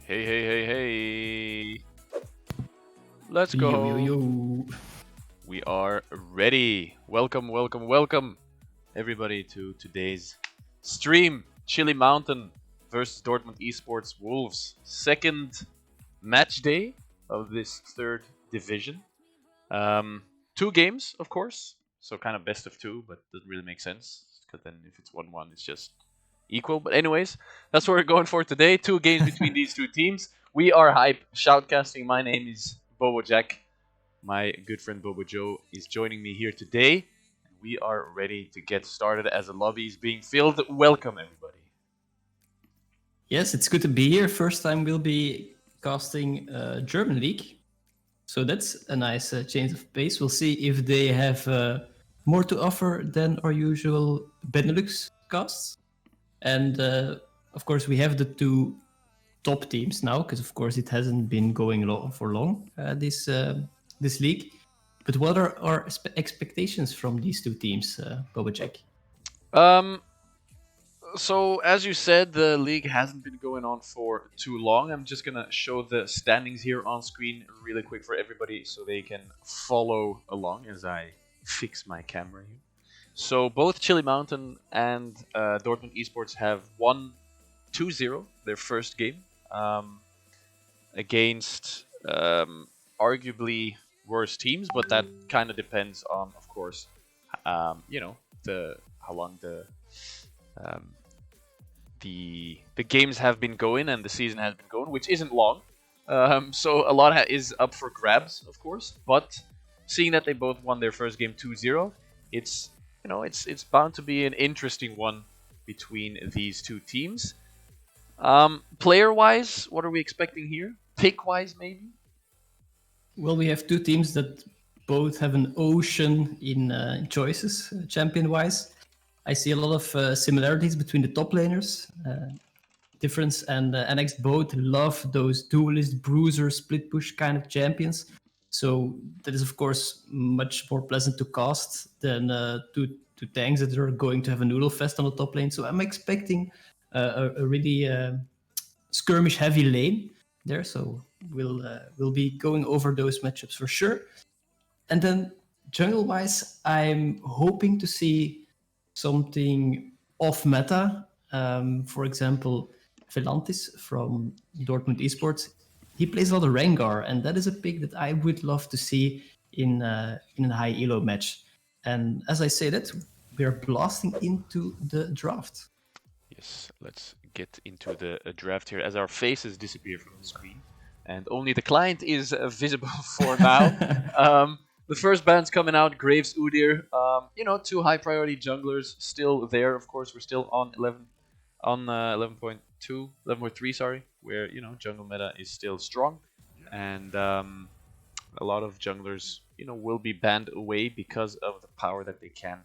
Hey, hey, hey, hey. Let's Yo, yo, go. yo. We are ready. Welcome, welcome, welcome, everybody, to today's stream. Chili Mountain versus Dortmund Esports Wolves. Second match day of this third division. Two games, of course. So kind of best of two, but doesn't really make sense. Because then if it's 1-1, it's just equal. But anyways, that's what we're going for today. Two games between these two teams. We are hype. Shoutcasting. My name is Bobo Jack. My good friend Bobo Joe is joining me here today. We are ready to get started as the lobby is being filled. Welcome, everybody. Yes, it's good to be here. First time we'll be casting German League. So that's a nice change of pace. We'll see if they have more to offer than our usual Benelux casts. And of course, we have the two top teams now, because of course it hasn't been going for long, this league. But what are our expectations from these two teams, Boba Jack? So as you said, the league hasn't been going on for too long. I'm just gonna show the standings here on screen really quick for everybody so they can follow along as I fix my camera here. So both Chili Mountain and Dortmund Esports have won 2-0 their first game against arguably worse teams, but that kind of depends on, of course, how long um, the games have been going and the season has been going, which isn't long. So a lot is up for grabs, of course. But seeing that they both won their first game 2-0, it's it's bound to be an interesting one between these two teams. Player-wise, what are we expecting here? Pick-wise, maybe. Well, we have two teams that both have an ocean in choices, champion-wise. I see a lot of similarities between the top laners. Difference and NX both love those duelist, bruiser, split push kind of champions. So that is, of course, much more pleasant to cast than two tanks that are going to have a noodle fest on the top lane. So I'm expecting a really skirmish-heavy lane there. So we'll be going over those matchups for sure. And then jungle-wise, I'm hoping to see something off meta. For example, Velantis from Dortmund Esports, he plays a lot of Rengar, and that is a pick that I would love to see in a high elo match. And as I say that, we are blasting into the draft. Yes, let's get into the draft here as our faces disappear from the screen and only the client is visible for now. The first band's coming out, Graves, Udyr. Two high priority junglers still there. Of course, we're still on 11.2, 11.3, sorry, where jungle meta is still strong, and a lot of junglers will be banned away because of the power that they can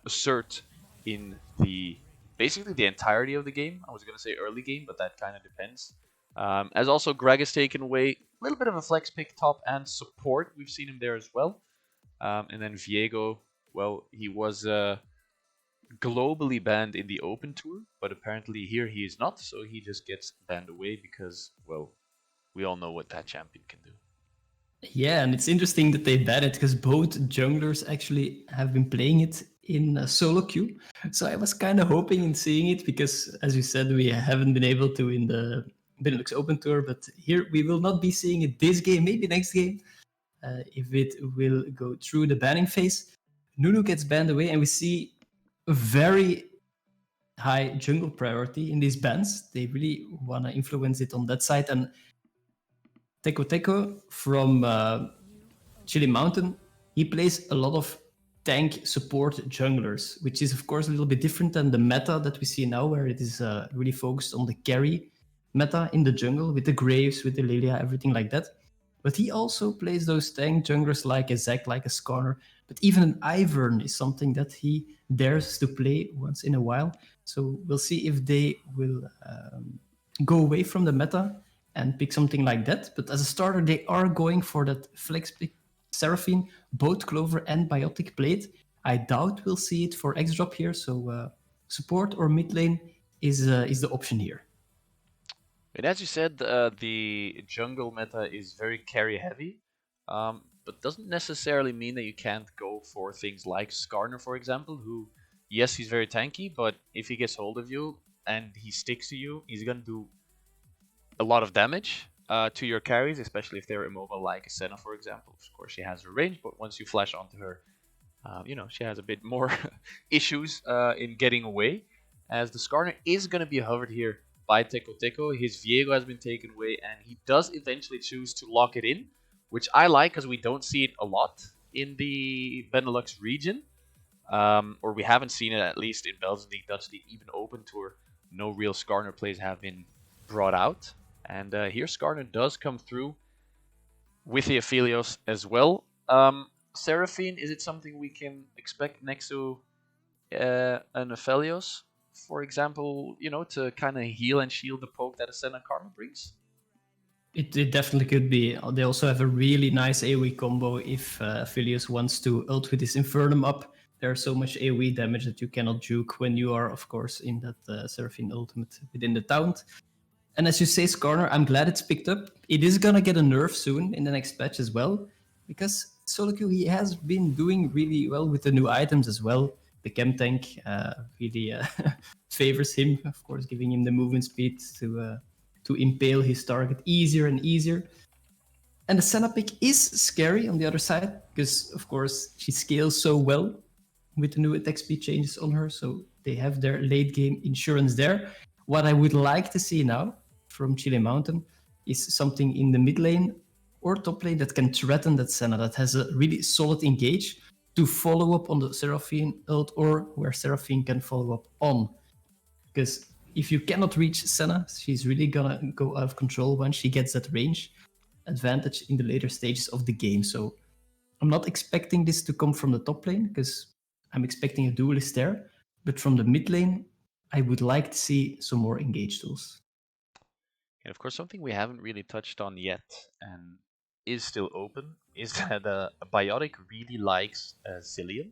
assert in basically the entirety of the game. I was gonna say early game, but that kind of depends. As also Greg is taken away, a little bit of a flex pick top and support. We've seen him there as well. And then Viego, well, he was globally banned in the Open Tour, but apparently here he is not, so he just gets banned away because, well, we all know what that champion can do. Yeah, and it's interesting that they ban it because both junglers actually have been playing it in solo queue. So I was kind of hoping in seeing it because, as you said, we haven't been able to in the Benelux Open Tour, but here we will not be seeing it this game, maybe next game, if it will go through the banning phase. Nunu gets banned away, and we see a very high jungle priority in these bans. They really want to influence it on that side. And Teko from Chili Mountain, he plays a lot of tank support junglers, which is of course a little bit different than the meta that we see now, where it is really focused on the carry meta in the jungle with the Graves, with the Lilia, everything like that. But he also plays those tank junglers like a Zac, like a Skarner. But even an Ivern is something that he dares to play once in a while. So we'll see if they will go away from the meta and pick something like that. But as a starter, they are going for that flex pick Seraphine, both Clover and Biotic played. I doubt we'll see it for X drop here, so support or mid lane is the option here. And as you said, the jungle meta is very carry heavy, but doesn't necessarily mean that you can't go for things like Skarner, for example, who, yes, he's very tanky, but if he gets hold of you and he sticks to you, he's gonna do a lot of damage to your carries, especially if they're immobile, like Senna, for example. Of course, she has her range, but once you flash onto her, she has a bit more issues in getting away. As the Skarner is going to be hovered here by Teko Teko. His Viego has been taken away, and he does eventually choose to lock it in, which I like because we don't see it a lot in the Benelux region. Or we haven't seen it, at least in Belgium League, Dutch League, even Open Tour. No real Skarner plays have been brought out. And here Skarner does come through with the Aphelios as well. Seraphine, is it something we can expect next to an Aphelios, for example, to kind of heal and shield the poke that Ascendant Karma brings? It definitely could be. They also have a really nice AoE combo if Aphelios wants to ult with his Infernum up. There's so much AoE damage that you cannot juke when you are, of course, in that Seraphine ultimate within the taunt. And as you say, Skarner, I'm glad it's picked up. It is going to get a nerf soon in the next patch as well, because solo queue, he has been doing really well with the new items as well. The Chem Tank really favors him, of course, giving him the movement speed to impale his target easier and easier. And the Senna pick is scary on the other side, because, of course, she scales so well with the new attack speed changes on her, so they have their late game insurance there. What I would like to see now from Chile Mountain is something in the mid lane or top lane that can threaten that Senna, that has a really solid engage to follow up on the Seraphine ult, or where Seraphine can follow up on. Because if you cannot reach Senna, she's really gonna go out of control when she gets that range advantage in the later stages of the game. So I'm not expecting this to come from the top lane, because I'm expecting a duelist there. But from the mid lane, I would like to see some more engage tools. And of course, something we haven't really touched on yet, and is still open, is that Biotic really likes Zillion.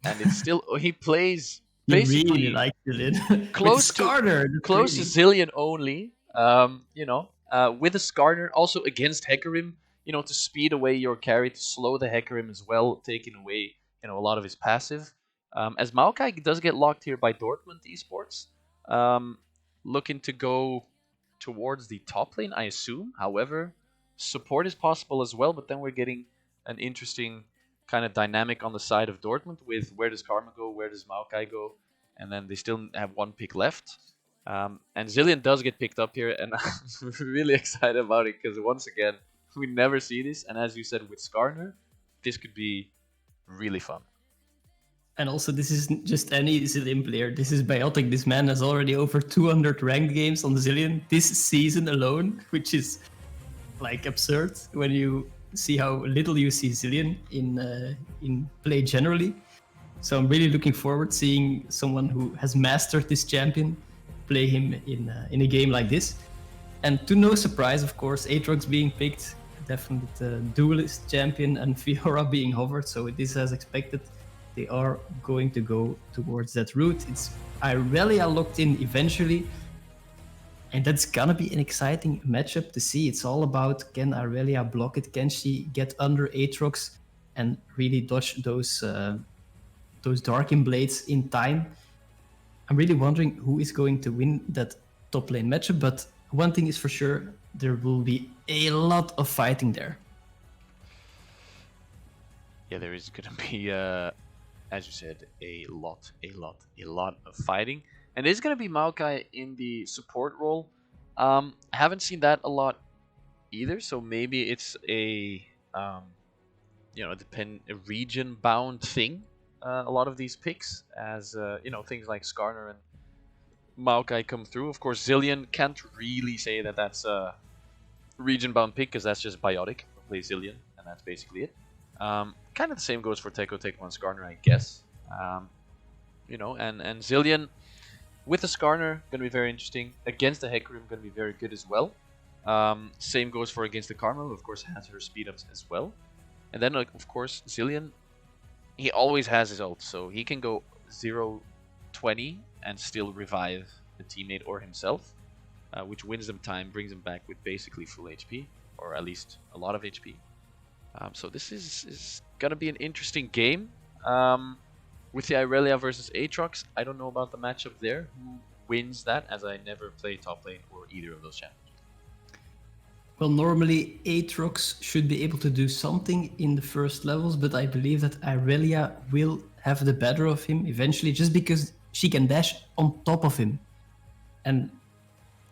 And it's still, he plays He really basically likes Zillion. close with Skarner, to Zillion only. With a Skarner, also against Hecarim, to speed away your carry, to slow the Hecarim as well, taking away a lot of his passive. As Maokai does get locked here by Dortmund Esports, looking to go towards the top lane, I assume. However, support is possible as well, but then we're getting an interesting kind of dynamic on the side of Dortmund with where does Karma go, where does Maokai go, and then they still have one pick left. And Zillion does get picked up here, and I'm really excited about it because once again, we never see this, and as you said with Skarner, this could be really fun. And also, this isn't just any Zillion player. This is Biotic. This man has already over 200 ranked games on Zillion this season alone, which is like absurd when you see how little you see Zillion in play generally. So I'm really looking forward to seeing someone who has mastered this champion play him in a game like this. And to no surprise, of course, Aatrox being picked, definitely the duelist champion, and Fiora being hovered. So it is as expected. They are going to go towards that route. It's Irelia locked in eventually. And that's gonna be an exciting matchup to see. It's all about, can Irelia block it? Can she get under Aatrox and really dodge those Darkin Blades in time? I'm really wondering who is going to win that top lane matchup, but one thing is for sure, there will be a lot of fighting there. Yeah, there is going to be, as you said, a lot of fighting. And there's going to be Maokai in the support role. I haven't seen that a lot either, so maybe it's a region-bound thing. A lot of these picks, as things like Skarner and Maokai come through. Of course, Zillion can't really say that that's a region-bound pick because that's just Biotic play Zillion, and that's basically it. Kind of the same goes for Teko and Skarner, I guess. And Zillion with the Skarner going to be very interesting. Against the Hecarim, going to be very good as well. Same goes for against the Karma, who of course has her speed ups as well. And then, of course, Zillion, he always has his ult, so he can go 0-20 and still revive the teammate or himself. which wins them time, brings them back with basically full HP, or at least a lot of HP. So this is gonna be an interesting game. With the Irelia versus Aatrox, I don't know about the matchup there. Who wins that, as I never play top lane or either of those champions. Well, normally Aatrox should be able to do something in the first levels, but I believe that Irelia will have the better of him eventually, just because she can dash on top of him. And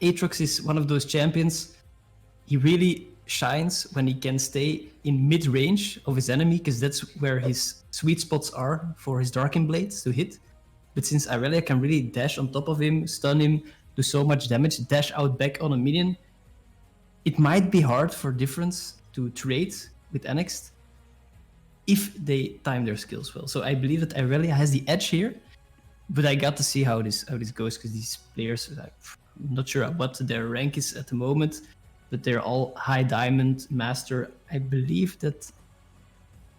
Aatrox is one of those champions. He really shines when he can stay in mid-range of his enemy, because that's where his sweet spots are for his Darkin Blades to hit. But since Irelia can really dash on top of him, stun him, do so much damage, dash out back on a minion, it might be hard for Difference to trade with Annexed if they time their skills well. So I believe that Irelia has the edge here, but I got to see how this goes, because these players, I'm not sure what their rank is at the moment, but they're all high diamond, master. I believe that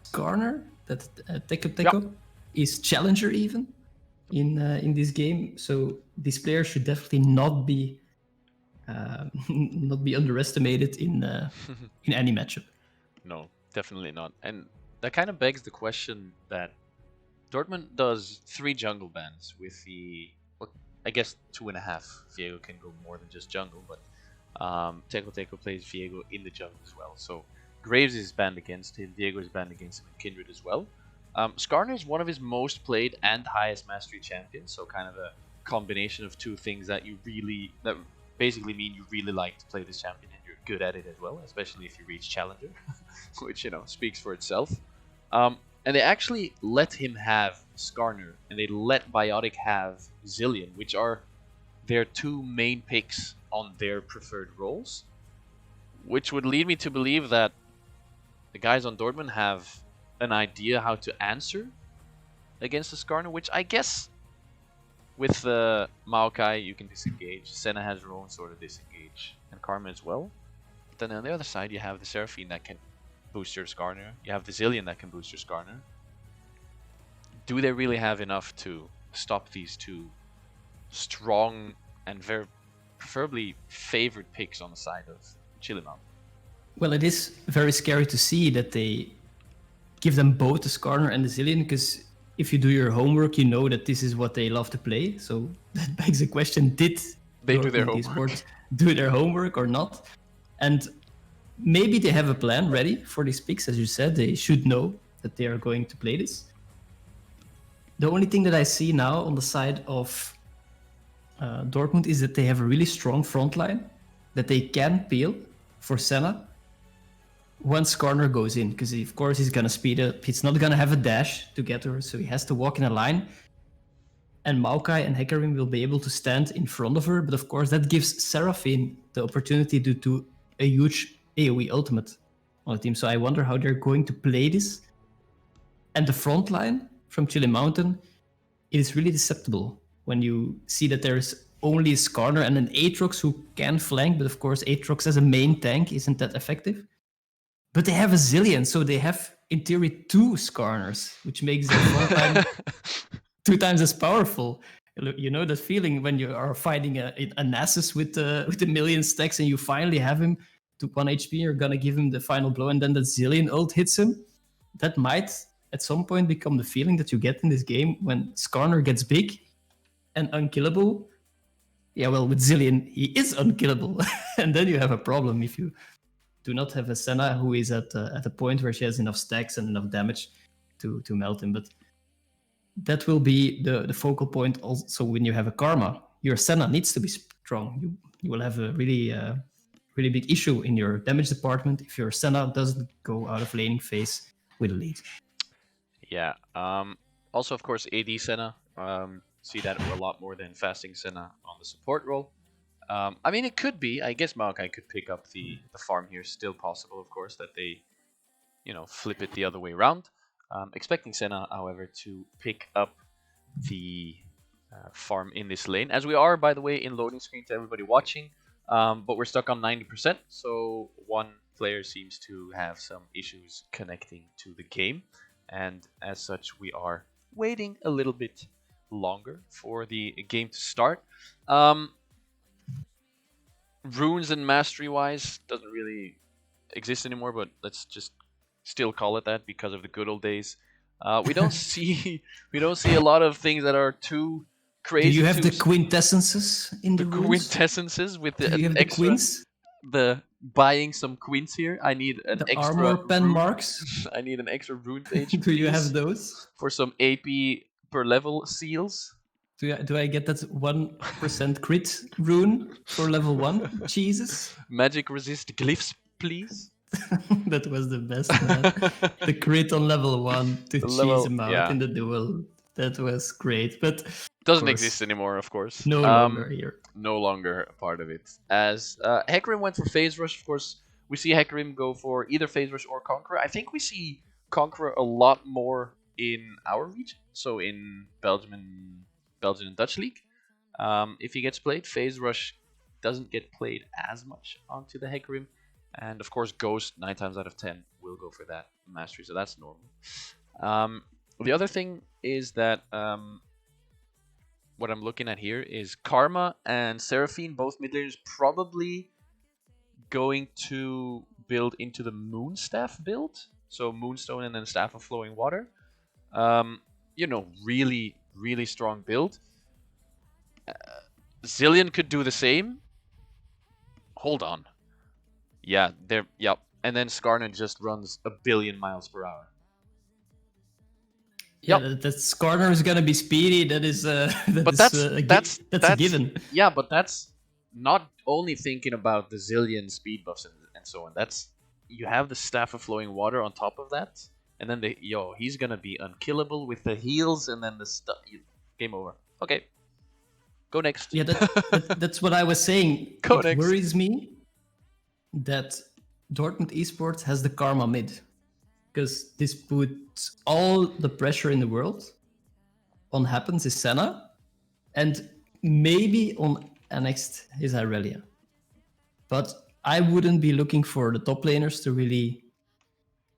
Skarner, that Teko is challenger even in this game. So these players should definitely not be underestimated in any matchup. No, definitely not. And that kind of begs the question that Dortmund does 3 jungle bans with the, well, I guess 2.5. Viego can go more than just jungle, but Teko plays Viego in the jungle as well. So Graves is banned against him, Viego is banned against him, and Kindred as well. Skarner is one of his most played and highest mastery champions, so kind of a combination of two things that basically mean you really like to play this champion and you're good at it as well, especially if you reach challenger, which speaks for itself. And they actually let him have Skarner, and they let Biotic have Zilean, which are their 2 main picks on their preferred roles, which would lead me to believe that the guys on Dortmund have an idea how to answer against the Skarner, which I guess with Maokai you can disengage, Senna has her own sort of disengage, and Karma as well. But then on the other side you have the Seraphine that can boost your Skarner, you have the Zilean that can boost your Skarner. Do they really have enough to stop these 2 strong and very preferably favored picks on the side of Chillimount? Well, it is very scary to see that they give them both the Skarner and the Zilean, because if you do your homework, you know that this is what they love to play. So that begs the question, did they do their Dortmund homework? Esports do their homework or not? And maybe they have a plan ready for these picks. As you said, they should know that they are going to play this. The only thing that I see now on the side of Dortmund is that they have a really strong front line that they can peel for Senna once Skarner goes in, because of course he's gonna speed up. He's not gonna have a dash to get her, so he has to walk in a line. And Maokai and Hecarim will be able to stand in front of her, but of course that gives Seraphine the opportunity to do a huge AoE ultimate on the team. So I wonder how they're going to play this. And the front line from Chile Mountain, it is really deceptible when you see that there's only a Skarner and an Aatrox who can flank, but of course Aatrox as a main tank isn't that effective. But they have a Zilean, so they have, in theory, 2 Skarners, which makes their front line 2 times as powerful. You know that feeling when you are fighting a Nasus with a million stacks and you finally have him to 1 HP, you're gonna give him the final blow, and then the Zilean ult hits him? That might, at some point, become the feeling that you get in this game when Skarner gets big and unkillable. Yeah, well, with Zilean, he is unkillable. And then you have a problem if you do not have a Senna who is at a point where she has enough stacks and enough damage to melt him. But that will be the focal point also when you have a Karma. Your Senna needs to be strong. You will have a really big issue in your damage department if your Senna doesn't go out of laning phase with a lead. Yeah. Also, of course, AD Senna. See that a lot more than fasting Senna on the support role. I mean, it could be. I guess Maokai could pick up the farm here. Still possible, of course, that they, flip it the other way around. Expecting Senna, however, to pick up the farm in this lane. As we are, by the way, in loading screen to everybody watching. But we're stuck on 90%, so one player seems to have some issues connecting to the game. And as such, we are waiting a little bit longer for the game to start. runes and mastery wise doesn't really exist anymore, but let's just still call it that because of the good old days. We don't see a lot of things that are too Do crazy. you have the quintessences in the the runes? quintessences with Do the you have the extra quints? the buying some quints here. I need an The extra armor pen rune. marks? I need an extra rune page, Do you have please, those? for some AP per level seals. Do I get that 1% crit rune for level 1? Jesus. Magic resist glyphs, please. That was the best, man. The crit on level 1 to The cheese level, him out yeah, in the duel. That was great. But doesn't course, exist anymore, of course. no longer here. No longer a part of it. As Hecarim went for Phase Rush, of course, we see Hecarim go for either Phase Rush or Conqueror. I think we see Conqueror a lot more in our region, so in Belgium and Dutch League. If he gets played, Phase Rush doesn't get played as much onto the Hecarim. And of course, Ghost, 9 times out of 10, will go for that mastery, so that's normal. The other thing is that what I'm looking at here is Karma and Seraphine, both mid laners, probably going to build into the Moonstaff build. So Moonstone and then Staff of Flowing Water. Really, really strong build. Zillion could do the same. Hold on. Yeah, there. Yep. And then Skarner just runs 1 billion miles per hour. Yeah, that Skarner is gonna be speedy. That is, that's a given. Yeah, but that's not only thinking about the Zillion speed buffs and so on. That's you have the Staff of Flowing Water on top of that, and then he's gonna be unkillable with the heals, and then the stuff. Game over. Okay, go next. Yeah, that's what I was saying. Go It next. worries me that Dortmund Esports has the Karma mid, because this puts all the pressure in the world on Happens is Senna, and maybe on next is Irelia. But I wouldn't be looking for the top laners to really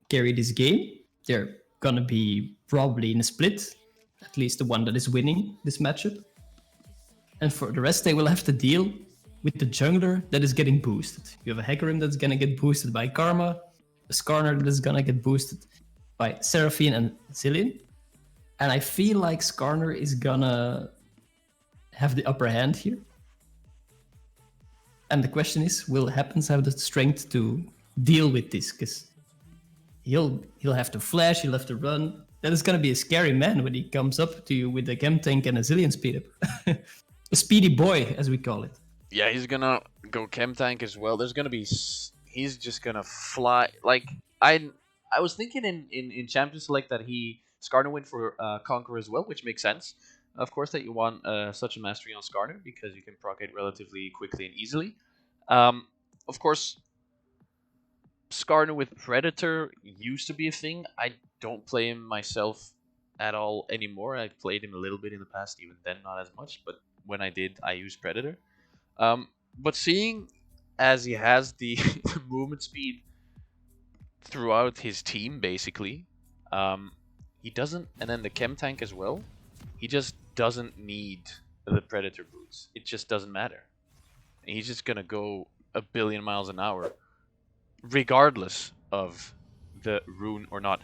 carry this game. They're gonna be probably in a split, at least the one that is winning this matchup. And for the rest, they will have to deal with the jungler that is getting boosted. You have a Hecarim that's gonna get boosted by Karma, a Skarner that is gonna get boosted by Seraphine and Zillion. And I feel like Skarner is gonna have the upper hand here. And the question is, will Happens have the strength to deal with this? Because he'll have to flash, he'll have to run. That is gonna be a scary man when he comes up to you with a chem tank and a Zillion speed up. A speedy boy, as we call it. Yeah, he's gonna go chem tank as well. There's gonna be he's just gonna fly. Like I was thinking in Champions Select that Skarner went for Conqueror as well, which makes sense. Of course, that you want such a mastery on Skarner because you can proc it relatively quickly and easily. Of course, Skarner with Predator used to be a thing. I don't play him myself at all anymore. I played him a little bit in the past, even then not as much. But when I did, I used Predator. But seeing as he has the movement speed throughout his team, basically, he doesn't, and then the chem tank as well, he just doesn't need the Predator boots. It just doesn't matter. And he's just gonna go 1 billion miles an hour, regardless of the rune or not.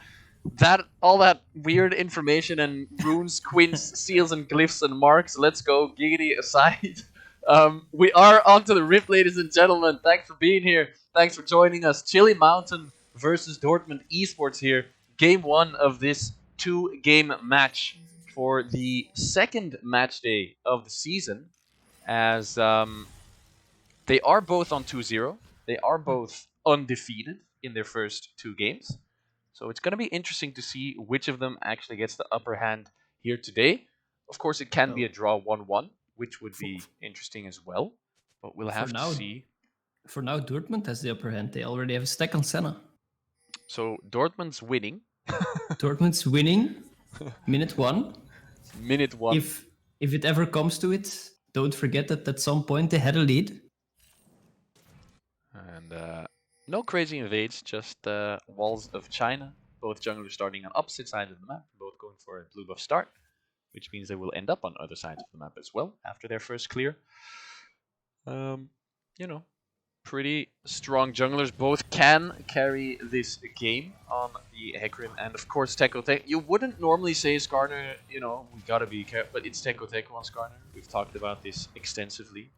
All that weird information and runes, quints, seals, and glyphs and marks. Let's go, giggity aside. We are onto the Rift, ladies and gentlemen. Thanks for being here. Thanks for joining us. Chili Mountain versus Dortmund Esports here. Game 1 of this 2-game match for the second match day of the season. As they are both on 2-0. They are both undefeated in their first 2 games. So it's going to be interesting to see which of them actually gets the upper hand here today. Of course, it can be a draw 1-1, which would be interesting as well. But we'll have to see. For now, Dortmund has the upper hand. They already have a stack on Senna. So Dortmund's winning. Dortmund's winning. Minute 1. Minute 1. If it ever comes to it, don't forget that at some point they had a lead. And no crazy invades, just walls of China. Both junglers starting on opposite sides of the map, both going for a blue buff start, which means they will end up on other sides of the map as well after their first clear. pretty strong junglers. Both can carry this game on the Hecarim and of course Teko Teko. You wouldn't normally say Skarner, you know, we gotta be careful, but it's Teko Teko on Skarner. We've talked about this extensively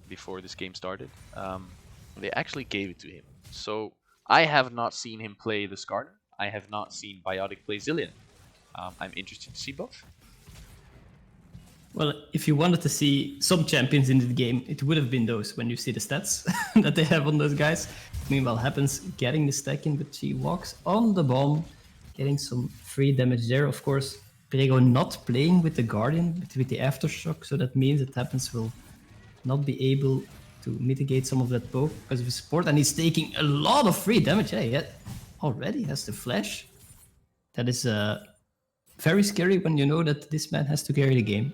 before this game started. They actually gave it to him. So I have not seen him play the Skarner. I have not seen Biotic play Zilean. I'm interested to see both. Well, if you wanted to see some champions in the game, it would have been those when you see the stats that they have on those guys. Meanwhile, Happens getting the stack in, but she walks on the bomb, getting some free damage there. Of course, Prego not playing with the Guardian, but with the Aftershock, so that means that Happens will not be able to mitigate some of that poke because of his support, and he's taking a lot of free damage. Yeah, he already has the flash. That is very scary when you know that this man has to carry the game.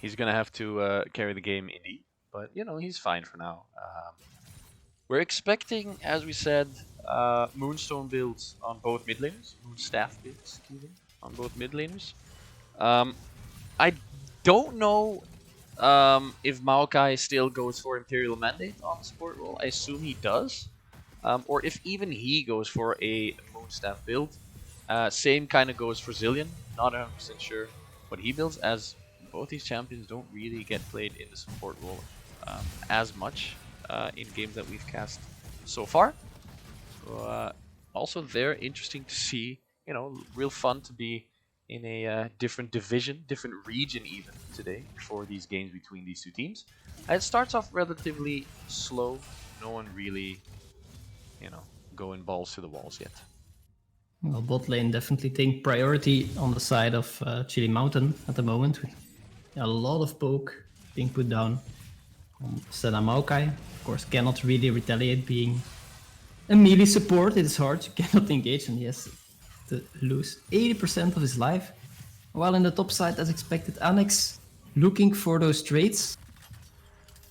He's gonna have to carry the game indeed, but you know, he's fine for now. We're expecting, as we said, Moonstone builds on both mid laners, Moonstaff builds even on both mid laners. I don't know if Maokai still goes for Imperial Mandate on the support role. I assume he does, or if even he goes for a Moonstaff build. Same kind of goes for Zilean. Not 100% sure what he builds, as both these champions don't really get played in the support role as much in games that we've cast so far. So, also, they're interesting to see. You know, real fun to be in a different division, different region even today for these games between these two teams. It starts off relatively slow. No one really, you know, going balls to the walls yet. Well, bot lane definitely taking priority on the side of Chili Mountain at the moment, with a lot of poke being put down on Senna Maokai. Of course, cannot really retaliate being a melee support. It is hard, you cannot engage, and he has to lose 80% of his life. While in the top side, as expected, Annex looking for those trades.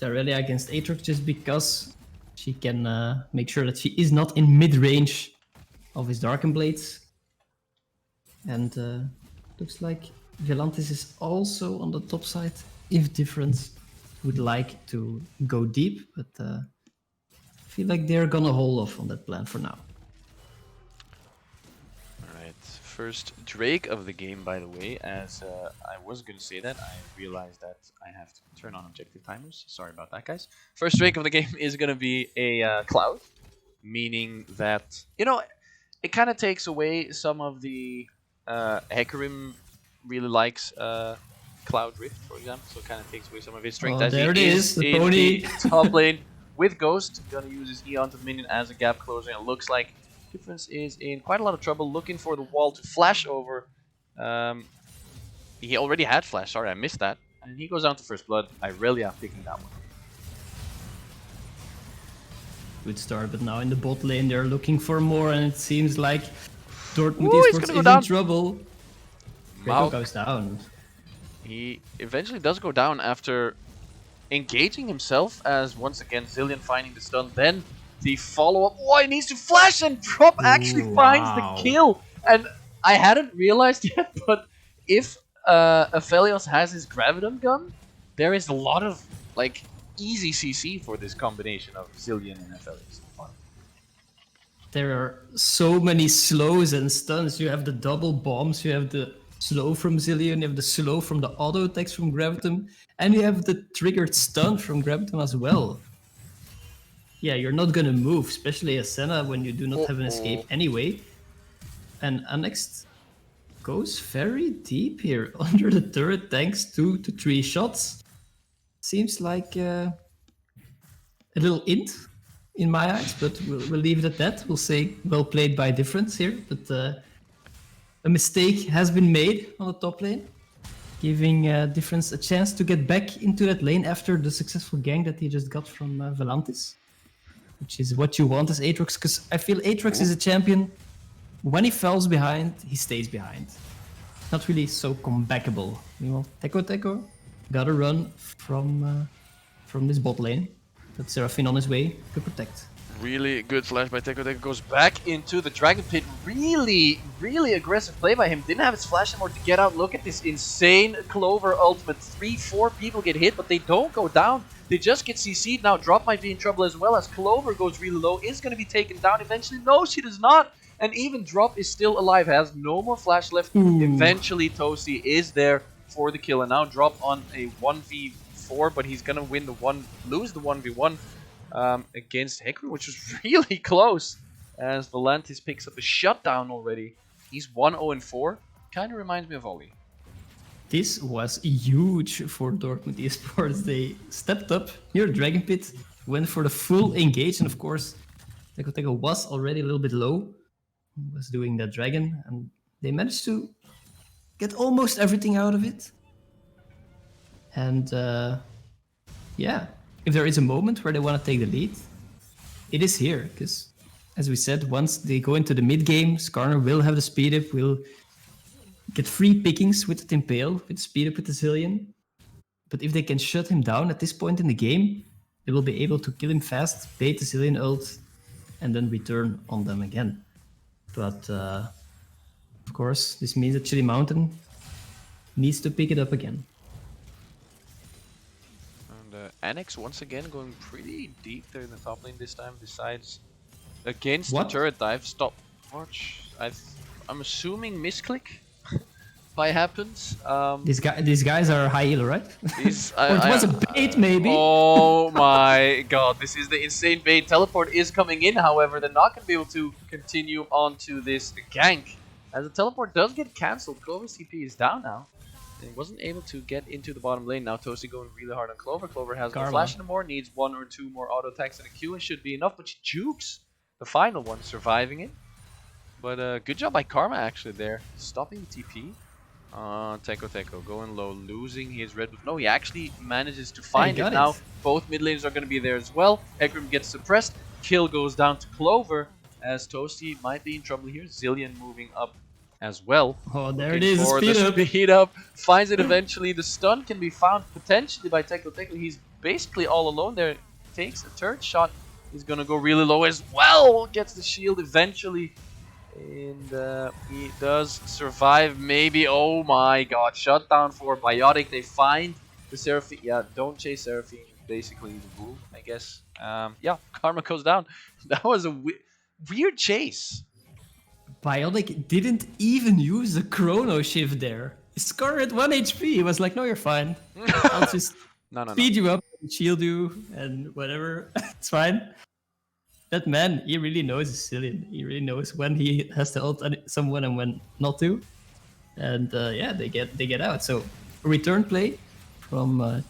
Irelia against Aatrox just because she can make sure that she is not in mid-range of his Darken Blades. And looks like Velantis is also on the top side, if Difference would like to go deep, but I feel like they're gonna hold off on that plan for now. Alright, first Drake of the game, by the way. As I was gonna say that, I realized that I have to turn on objective timers. Sorry about that, guys. First Drake of the game is gonna be a Cloud, meaning that, you know, it kind of takes away some of the Hecarim really likes Cloud Rift, for example, so it kind of takes away some of his strength. As there he it is, the in pony. the top lane with Ghost, gonna use his Eon to the minion as a gap closer, and it looks like Difference is in quite a lot of trouble, looking for the wall to flash over. He already had flash, sorry, I missed that, and he goes down to first blood. Irelia picking that one. Good start, but now in the bot lane they're looking for more, and it seems like Dortmund Ooh, Esports is down. in trouble. Prego goes down. He eventually does go down after engaging himself, as once again Zilean finding the stun, then the follow-up. Oh, he needs to flash, and Drop actually finds the kill. And I hadn't realized yet, but if Aphelios has his Graviton gun, there is a lot of like easy CC for this combination of Zilean and Aphelios. There are so many slows and stuns. You have the double bombs, you have the slow from Zilean, you have the slow from the auto attacks from Graviton, and you have the triggered stun from Graviton as well. Yeah, you're not gonna move, especially as Senna, when you do not have an escape anyway. And Annex goes very deep here under the turret, tanks 2 to 3 shots. Seems like a little int in my eyes, but we'll leave it at that. We'll say well played by Difference here, but a mistake has been made on the top lane, giving Difference a chance to get back into that lane after the successful gank that he just got from Velantis, which is what you want as Aatrox, because I feel Aatrox is a champion. When he falls behind, he stays behind. Not really so comebackable. You know, Teko gotta run from this bot lane. But Seraphine on his way to protect. Really good flash by Teko. Teko goes back into the Dragon Pit. Really, really aggressive play by him. Didn't have his flash anymore to get out. Look at this insane Clover ultimate. 3-4 people get hit, but they don't go down. They just get CC'd now. Drop might be in trouble as well as Clover goes really low. Is going to be taken down eventually. No, she does not. And even Drop is still alive. Has no more flash left. Ooh. Eventually, Toasty is there for the kill. And now Drop on a 1v4, but he's going to lose the 1v1 against Hecarim, which was really close. As Volantis picks up a shutdown already. He's 1-0-4. Kind of reminds me of Ollie. This was huge for Dortmund Esports. They stepped up near Dragon Pit, went for the full engage, and of course, DeCoTeco was already a little bit low. He was doing that dragon, and they managed to get almost everything out of it. And yeah, if there is a moment where they want to take the lead, it is here, because as we said, once they go into the mid game, Skarner will have the speed up, will get free pickings with the Impale, with speed up with the Zillion. But if they can shut him down at this point in the game, they will be able to kill him fast, bait the Zillion ult, and then return on them again. But of course, this means that Chili Mountain needs to pick it up again. And Annex once again going pretty deep there in the top lane this time, decides against the turret dive. Stop watch. I'm assuming misclick by happens. These guys are high elo, right? Or it was a bait, maybe. Oh my god, this is the insane bait. Teleport is coming in, however, they're not going to be able to continue on to this gank. As the teleport does get cancelled, Clover's TP is down now. And he wasn't able to get into the bottom lane. Now Toasty going really hard on Clover. Clover has no flash anymore, needs 1 or 2 more auto attacks in a Q and should be enough, but she jukes the final one, surviving it. But good job by Karma actually there, stopping the TP. DeCoTeco going low, losing his red buff. No, he actually manages to find it. Now both mid laners are going to be there as well. Hecarim gets suppressed. Kill goes down to Clover as Toasty might be in trouble here. Zillion moving up as well. Oh, there it is. Speed up. Finds it eventually. The stun can be found potentially by DeCoTeco. He's basically all alone there. Takes a third shot. He's going to go really low as well. Gets the shield eventually. And he does survive, maybe. Oh my god, shutdown for Biotic. They find the Seraphine. Yeah, don't chase Seraphine. Basically, the rule, I guess. Yeah, Karma goes down. That was a weird chase. Biotic didn't even use the chrono shift there. Scar at 1 HP. He was like, no, you're fine. I'll just speed you up and shield you and whatever. It's fine. That man, he really knows his Zillion. He really knows when he has to ult someone and when not to. And yeah, they get out. So a return play from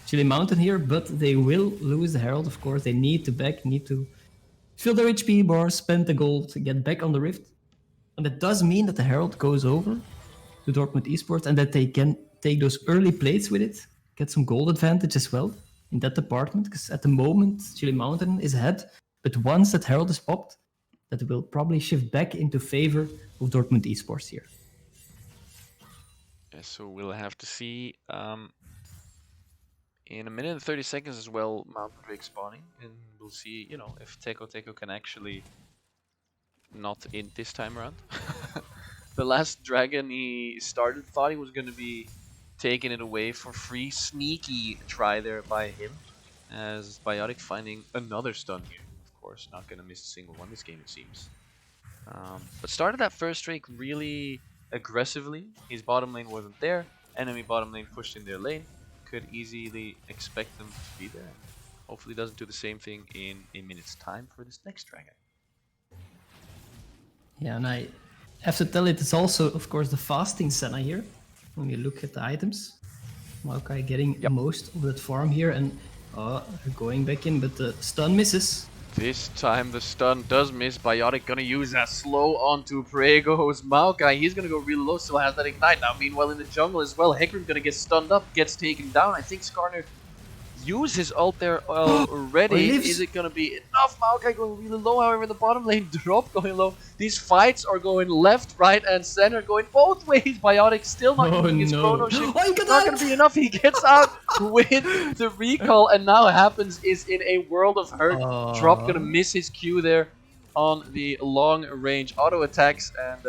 Chili Mountain here, but they will lose the Herald, of course. They need to fill their HP bar, spend the gold to get back on the Rift. And that does mean that the Herald goes over to Dortmund Esports and that they can take those early plates with it, get some gold advantage as well in that department. Because at the moment, Chili Mountain is ahead. But once that Herald is popped, that will probably shift back into favor of Dortmund Esports here. Yeah, so we'll have to see in a minute and 30 seconds as well, Mountain Drake spawning, and we'll see, you know, if DeCoTeco can actually not in this time around. The last dragon he started thought he was going to be taking it away for free. Sneaky try there by him, as Biotic finding another stun here. Of course, not going to miss a single one this game, it seems. But started that first streak really aggressively. His bottom lane wasn't there. Enemy bottom lane pushed in their lane. Could easily expect them to be there. Hopefully doesn't do the same thing in a minute's time for this next dragon. Yeah, and I have to tell it's also, of course, the fasting Senna here. When you look at the items. Maokai getting most of that farm here and going back in, but the stun misses. This time the stun does miss. Biotic gonna use that slow onto Prego's Maokai. He's gonna go really low, still has that ignite. Now meanwhile in the jungle as well, Hecarim gonna get stunned up, gets taken down. I think Skarner used his ult there already. Is it gonna be enough? Maokai going really low, however the bottom lane Drop going low. These fights are going left, right and center, going both ways. Biotic still not using his chrono shift. Not gonna be enough. He gets out with the recall, and now happens is in a world of hurt. Drop gonna miss his Q there on the long range auto attacks, and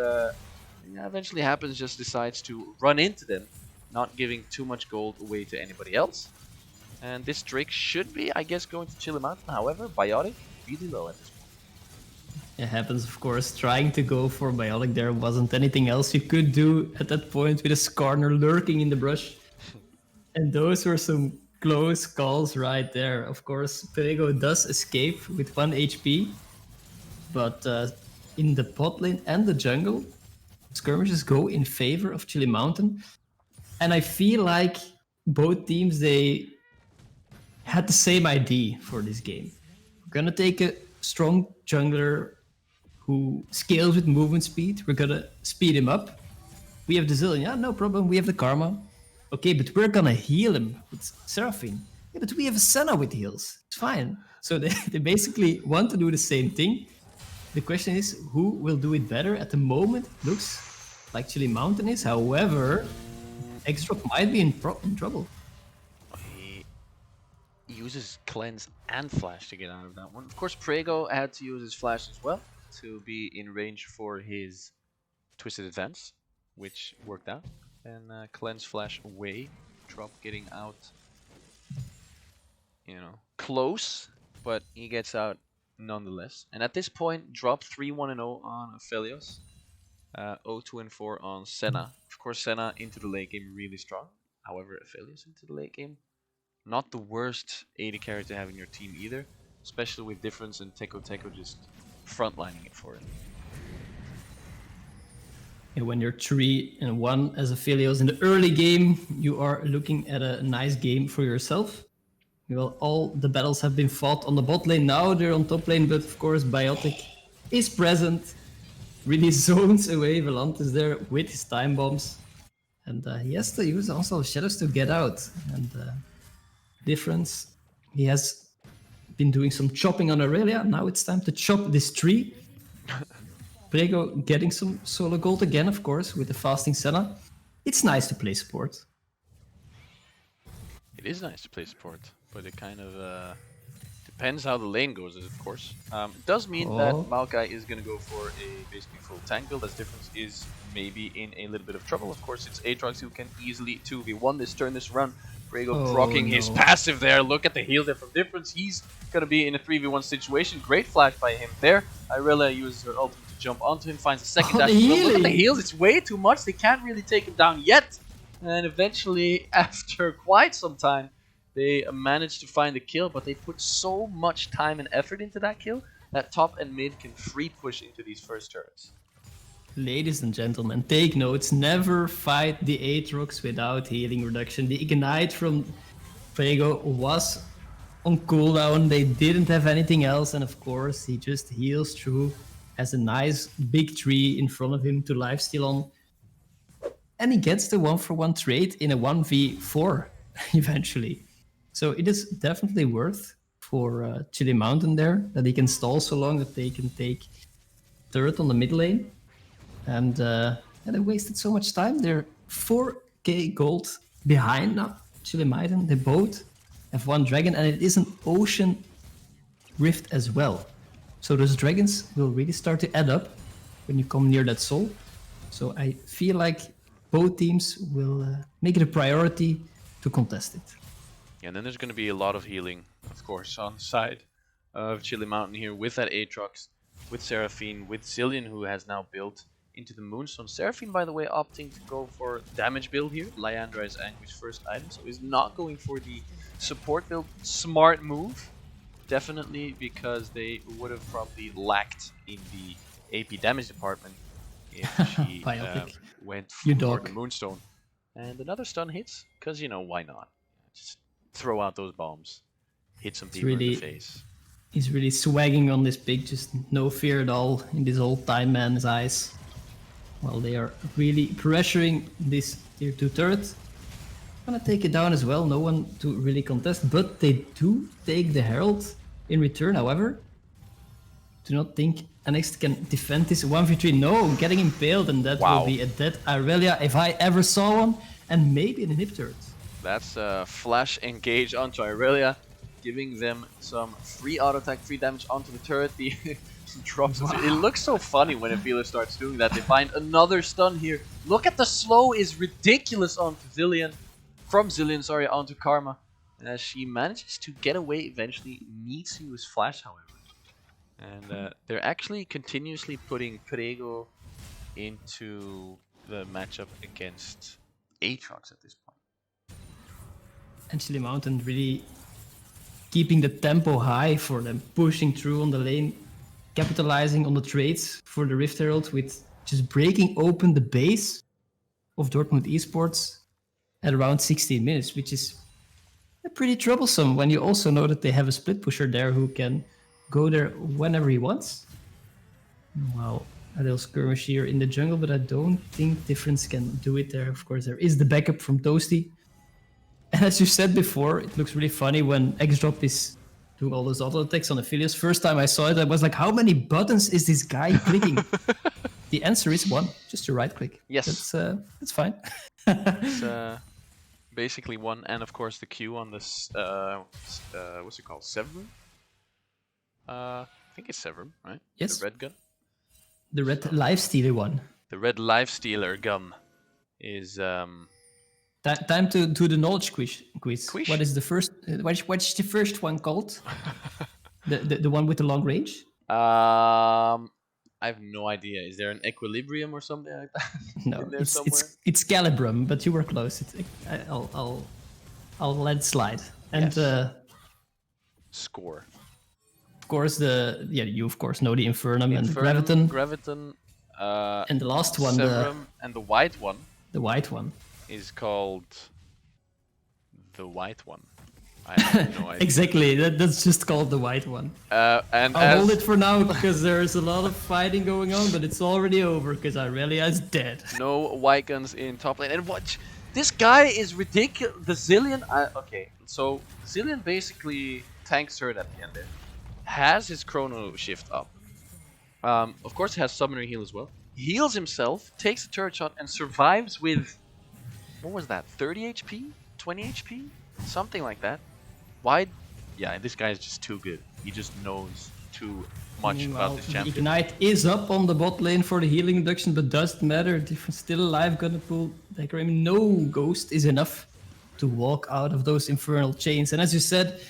yeah, eventually happens just decides to run into them, not giving too much gold away to anybody else. And this Drake should be, I guess, going to Chili Mountain. However, Biotic really low at this point. It happens, of course. Trying to go for Biotic there wasn't anything else you could do at that point with a Skarner lurking in the brush. And those were some close calls right there. Of course, Prego does escape with 1 HP. But in the bot lane and the jungle, skirmishes go in favor of Chili Mountain. And I feel like both teams, they had the same idea for this game. We're gonna take a strong jungler who scales with movement speed. We're gonna speed him up. We have the Zillion, yeah, no problem. We have the Karma. Okay, but we're gonna heal him with Seraphine. Yeah, but we have a Senna with heals. It's fine. So they basically want to do the same thing. The question is, who will do it better? At the moment, it looks like Chili Mountain is. However, X-Drop might be in trouble. He uses Cleanse and Flash to get out of that one. Of course, Prego had to use his Flash as well to be in range for his Twisted Advance, which worked out. And Cleanse Flash away, Drop getting out, close, but he gets out nonetheless. And at this point, Drop 3-1-0 on Aphelios, 0-2-4 on Senna. Of course, Senna into the late game really strong. However, Aphelios into the late game, not the worst AD carry to have in your team either, especially with Difference and Teko just frontlining it for him. And when you're 3-1 as Aphelios in the early game, you are looking at a nice game for yourself. Well, all the battles have been fought on the bot lane. Now they're on top lane, but of course Biotic is present. Really zones away Volantis there with his time bombs. And he has to use also Shadows to get out. And Difference, he has been doing some chopping on Aurelia. Now it's time to chop this tree. Prego getting some solo gold again, of course, with the fasting Senna. It's nice to play support. It is nice to play support, but it kind of depends how the lane goes, of course. It does mean that Maokai is going to go for a basically full tank build, as Difference is maybe in a little bit of trouble. Of course, it's Aatrox who can easily 2v1 this turn, this run. Prego proccing his passive there. Look at the heal there from Difference. He's going to be in a 3v1 situation. Great flash by him there. Irelia uses her ultimate to jump onto him, finds a second dash. Look at the heals. It's way too much. They can't really take him down yet. And eventually, after quite some time, they managed to find a kill, but they put so much time and effort into that kill that top and mid can free push into these first turrets. Ladies and gentlemen, take notes. Never fight the Aatrox without healing reduction. The Ignite from Prego was on cooldown. They didn't have anything else. And of course, he just heals through, has a nice big tree in front of him to lifesteal on. And he gets the 1-for-1 trade in a 1v4 eventually. So it is definitely worth for Chili Mountain there that he can stall so long that they can take turret on the mid lane. And they wasted so much time. They're 4k gold behind now. Chili Mountain, they both have one dragon, and it is an ocean rift as well. So those dragons will really start to add up when you come near that soul. So I feel like both teams will make it a priority to contest it. Yeah, and then there's going to be a lot of healing, of course, on the side of Chili Mountain here with that Aatrox, with Seraphine, with Zillion, who has now built into the Moonstone. Seraphine, by the way, opting to go for damage build here. Lyandra is Anguish's first item, so he's not going for the support build. Smart move, definitely, because they would have probably lacked in the AP damage department if she went for the Moonstone. And another stun hits, because, why not? Just throw out those bombs, hit some people in the face. He's really swagging on this pick, just no fear at all in this old time man's eyes. Well, they are really pressuring this tier 2 turret. Gonna take it down as well, no one to really contest, but they do take the Herald in return. However, do not think NX can defend this 1v3. No, getting impaled, and that will be a dead Aurelia if I ever saw one, and maybe an inhib turret. That's a flash engage onto Aurelia, giving them some free auto attack, free damage onto the turret. The drops. It looks so funny when a Aphelios starts doing that. They find another stun here. Look at the slow is ridiculous onto Zillion. From Zillion, sorry, onto Karma. As she manages to get away eventually, needs to use Flash, however. And they're actually continuously putting Prego into the matchup against Aatrox at this point. And Chili Mountain really keeping the tempo high for them, pushing through on the lane, capitalizing on the trades for the Rift Herald with just breaking open the base of Dortmund Esports at around 16 minutes, which is pretty troublesome when you also know that they have a split pusher there who can go there whenever he wants. Well, a little skirmish here in the jungle, but I don't think Difference can do it there. Of course, there is the backup from Toasty. And as you said before, it looks really funny when X-Drop is doing all those auto attacks on Aphelios. First time I saw it, I was like, how many buttons is this guy clicking? The answer is one, just to right click. Yes. That's fine. It's basically one, and of course the Q on this, what's it called, Severum? I think it's Severum, right? Yes. The red gun? The red lifestealer one. The red lifestealer gun is... Time to do the knowledge quiz. Quiz? What is the first? What's the first one called? the one with the long range? I have no idea. Is there an equilibrium or something like that? No, it's Calibrum, but you were close. I'll let it slide. And yes. Score. Of course, you of course know the Infernum and the Graviton. Graviton. And the last one, Severum, and the white one. The white one is called the white one. I have no idea. Exactly, that's just called the white one. And I'll hold it for now because there's a lot of fighting going on, but it's already over because Aurelia is dead. No white guns in top lane. And watch, this guy is ridiculous. The Zillion. Okay, so Zillion basically tanks her at the end there. Has his chrono shift up. Of course, has summoner heal as well. Heals himself, takes a turret shot, and survives with, what was that, 30 HP? 20 HP? Something like that. Why? Yeah, this guy is just too good. He just knows too much about this champion. Ignite is up on the bot lane for the healing induction, but doesn't matter. Different still alive, gonna pull back. I mean, no ghost is enough to walk out of those infernal chains. And as you said,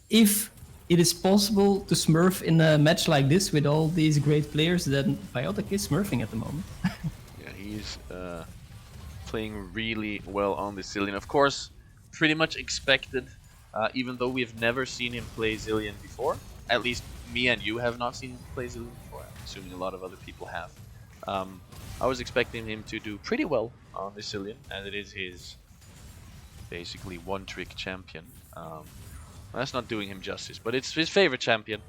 if it is possible to smurf in a match like this with all these great players, then Biotic is smurfing at the moment. Yeah, he's playing really well on the Zillion. Of course, pretty much expected, even though we've never seen him play Zillion before. At least me and you have not seen him play Zillion before. I'm assuming a lot of other people have. I was expecting him to do pretty well on the Zillion, as it is his basically one-trick champion. That's not doing him justice, but it's his favorite champion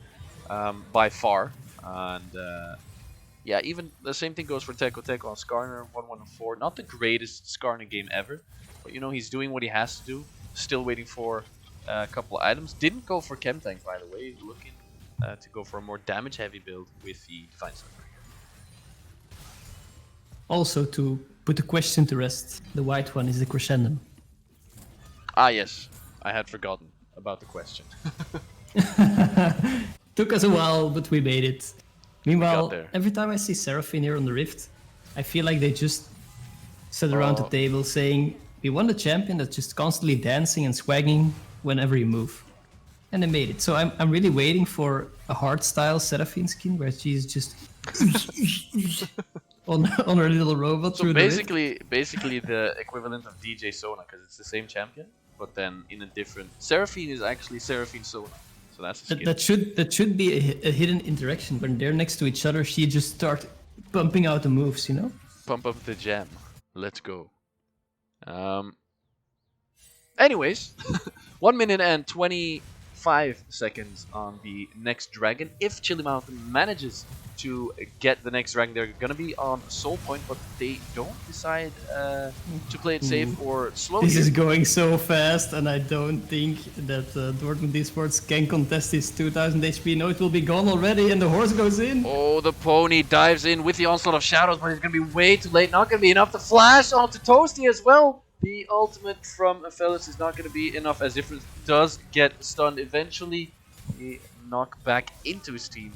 by far. And yeah, even the same thing goes for Teko on Skarner 1-1-4. Not the greatest Skarner game ever, but you know, he's doing what he has to do. Still waiting for a couple of items. Didn't go for Chem Tank, by the way. Looking to go for a more damage-heavy build with the Divine Sniper. Also, to put the question to rest, the white one is the Crescendum. Ah, yes. I had forgotten about the question. Took us a while, but we made it. Meanwhile, there. Every time I see Seraphine here on the Rift, I feel like they just sat around the table saying, we want a champion that's just constantly dancing and swagging whenever you move. And they made it. So I'm really waiting for a hard-style Seraphine skin where she's just on her little robot. So basically the equivalent of DJ Sona, because it's the same champion, but then in a different. Seraphine is actually Seraphine Sona, so that's a skin. That should be a hidden interaction. When they're next to each other, she just starts pumping out the moves, you know. Pump up the jam. Let's go. Anyways, 1 minute and 25 seconds on the next dragon. If Chili Mountain manages to get the next dragon, they're gonna be on Soul Point, but they don't decide to play it safe or slow. This is going so fast, and I don't think that Dortmund Esports can contest this 2000 HP. No, it will be gone already, and the horse goes in. Oh, the pony dives in with the onslaught of shadows, but it's gonna be way too late. Not gonna be enough to flash onto Toasty as well. The ultimate from Aphelios is not going to be enough, as Difference does get stunned eventually. The knock back into his team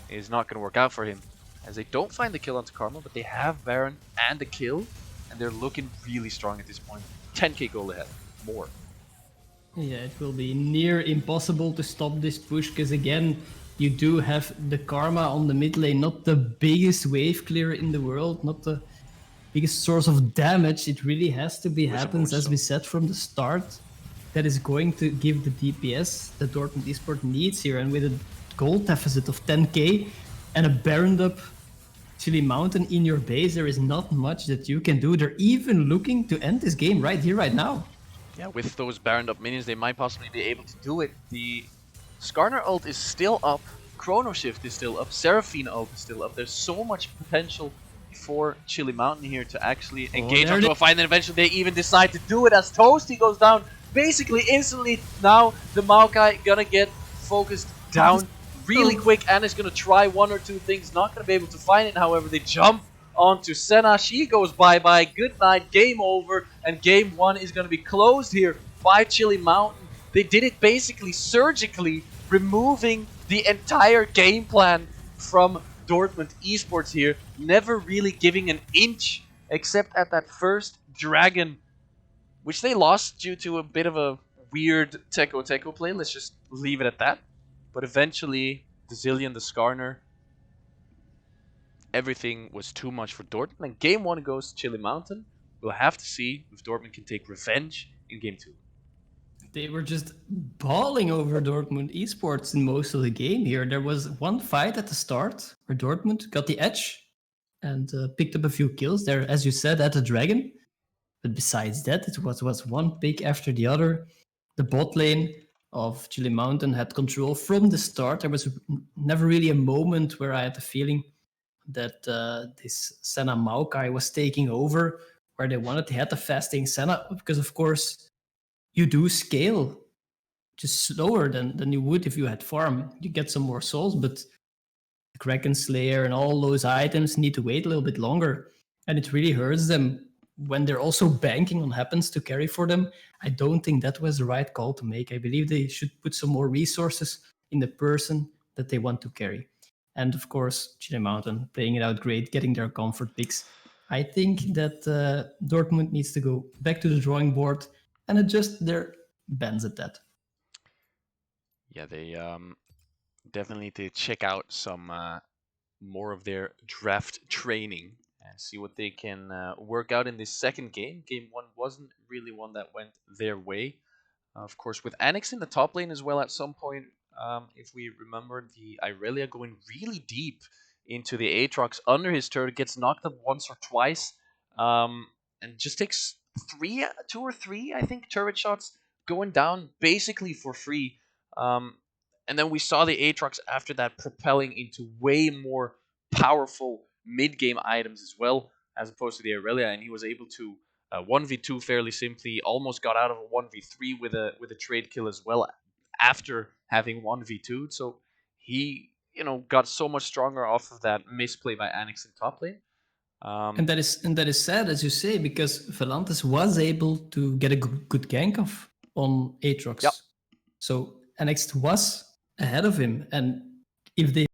is not going to work out for him, as they don't find the kill onto Karma, but they have Baron and the kill, and they're looking really strong at this point. 10k goal ahead. More. Yeah, it will be near impossible to stop this push because again, you do have the Karma on the mid lane, not the biggest wave clear in the world, not the biggest source of damage. It really has to be Very happens, much as so. we said from the start, that is going to give the DPS that Dortmund Esports needs here. And with a gold deficit of 10k and a baroned up Chili Mountain in your base, there is not much that you can do. They're even looking to end this game right here, right now. Yeah, with those baroned up minions, they might possibly be able to do it. The Skarner ult is still up, Chrono Shift is still up, Seraphine ult is still up. There's so much potential for Chili Mountain here to actually engage there onto it a fight, and then eventually they even decide to do it as Toasty goes down. Basically, instantly now the Maokai gonna get focused down really quick and is gonna try one or two things. Not gonna be able to find it, however, they jump onto Senna. She goes bye-bye. Good night. Game over. And game one is going to be closed here by Chili Mountain. They did it basically surgically, removing the entire game plan from Dortmund Esports here. Never really giving an inch, except at that first Dragon, which they lost due to a bit of a weird Teco play. Let's just leave it at that. But eventually, the Zillion, the Skarner, everything was too much for Dortmund. And game one goes to Chili Mountain. We'll have to see if Dortmund can take revenge in game two. They were just balling over Dortmund Esports in most of the game here. There was one fight at the start where Dortmund got the edge and picked up a few kills there, as you said, at the Dragon. But besides that, it was one pick after the other. The bot lane of Chili Mountain had control from the start. There was never really a moment where I had the feeling that this Senna Maokai was taking over, where they had the fasting Senna, because of course you do scale just slower than you would if you had farm. You get some more souls, but the Kraken Slayer and all those items need to wait a little bit longer. And it really hurts them when they're also banking on happens to carry for them. I don't think that was the right call to make. I believe they should put some more resources in the person that they want to carry. And of course, Chile Mountain playing it out great, getting their comfort picks. I think that Dortmund needs to go back to the drawing board and adjust their bans at that. Yeah, they definitely need to check out some more of their draft training and see what they can work out in this second game. Game one wasn't really one that went their way. Of course, with Annex in the top lane as well at some point, if we remember, the Irelia going really deep into the Aatrox under his turret, gets knocked up once or twice, and just takes two or three, I think, turret shots going down basically for free. And then we saw the Aatrox after that propelling into way more powerful mid-game items as well, as opposed to the Irelia, and he was able to 1v2 fairly simply, almost got out of a 1v3 with a trade kill as well after having 1v2. So he, got so much stronger off of that misplay by Annex in top lane. And that is sad, as you say, because Valantis was able to get a good gank off on Aatrox. Yep. So Annex was ahead of him, and if they